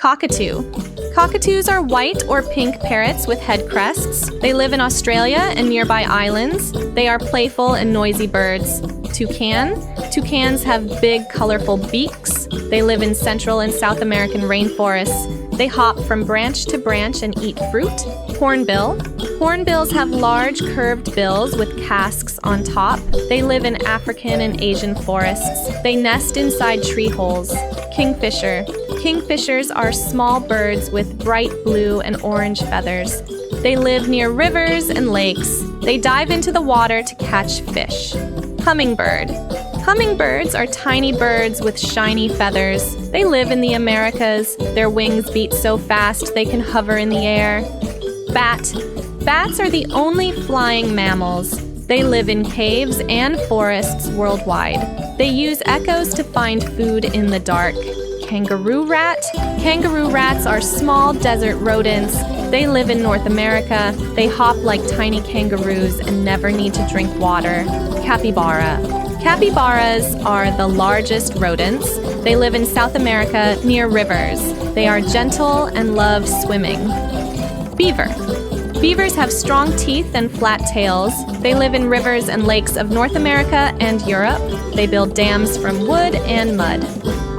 Cockatoo. Cockatoos are white or pink parrots with head crests. They live in Australia and nearby islands. They are playful and noisy birds. Toucan. Toucans have big, colorful beaks. They live in Central and South American rainforests. They hop from branch to branch and eat fruit. Hornbill. Hornbills have large, curved bills with casques on top. They live in African and Asian forests. They nest inside tree holes. Kingfisher. Kingfishers are small birds with bright blue and orange feathers. They live near rivers and lakes. They dive into the water to catch fish. Hummingbird. Hummingbirds are tiny birds with shiny feathers. They live in the Americas. Their wings beat so fast they can hover in the air. Bat. Bats are the only flying mammals. They live in caves and forests worldwide. They use echoes to find food in the dark. Kangaroo rat. Kangaroo rats are small desert rodents. They live in North America. They hop like tiny kangaroos and never need to drink water. Capybara. Capybaras are the largest rodents. They live in South America near rivers. They are gentle and love swimming. Beaver. Beavers have strong teeth and flat tails. They live in rivers and lakes of North America and Europe. They build dams from wood and mud.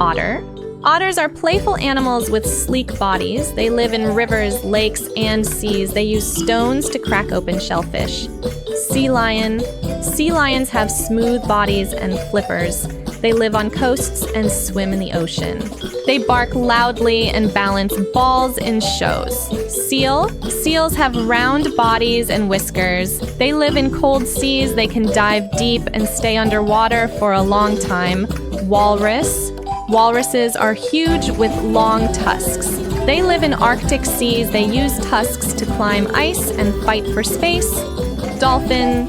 Otter. Otters are playful animals with sleek bodies. They live in rivers, lakes, and seas. They use stones to crack open shellfish. Sea lion. Sea lions have smooth bodies and flippers. They live on coasts and swim in the ocean. They bark loudly and balance balls in shows. Seal. Seals have round bodies and whiskers. They live in cold seas. They can dive deep and stay underwater for a long time. Walrus. Walruses are huge with long tusks. They live in Arctic seas. They use tusks to climb ice and fight for space. Dolphin.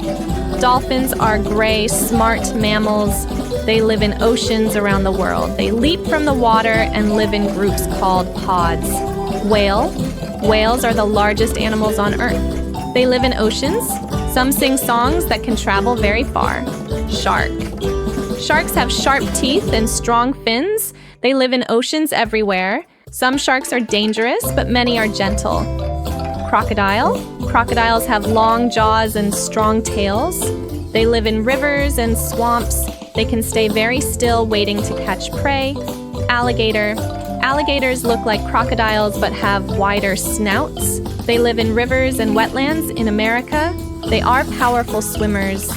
Dolphins are gray, smart mammals. They live in oceans around the world. They leap from the water and live in groups called pods. Whale. Whales are the largest animals on Earth. They live in oceans. Some sing songs that can travel very far. Shark. Sharks have sharp teeth and strong fins. They live in oceans everywhere. Some sharks are dangerous, but many are gentle. Crocodile. Crocodiles have long jaws and strong tails. They live in rivers and swamps. They can stay very still, waiting to catch prey. Alligator. Alligators look like crocodiles but have wider snouts. They live in rivers and wetlands in America. They are powerful swimmers.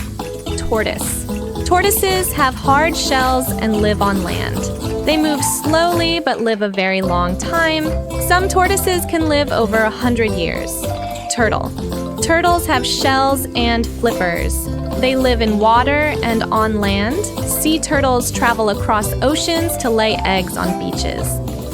Tortoise. Tortoises have hard shells and live on land. They move slowly but live a very long time. Some tortoises can live over 100 years. Turtle. Turtles have shells and flippers. They live in water and on land. Sea turtles travel across oceans to lay eggs on beaches.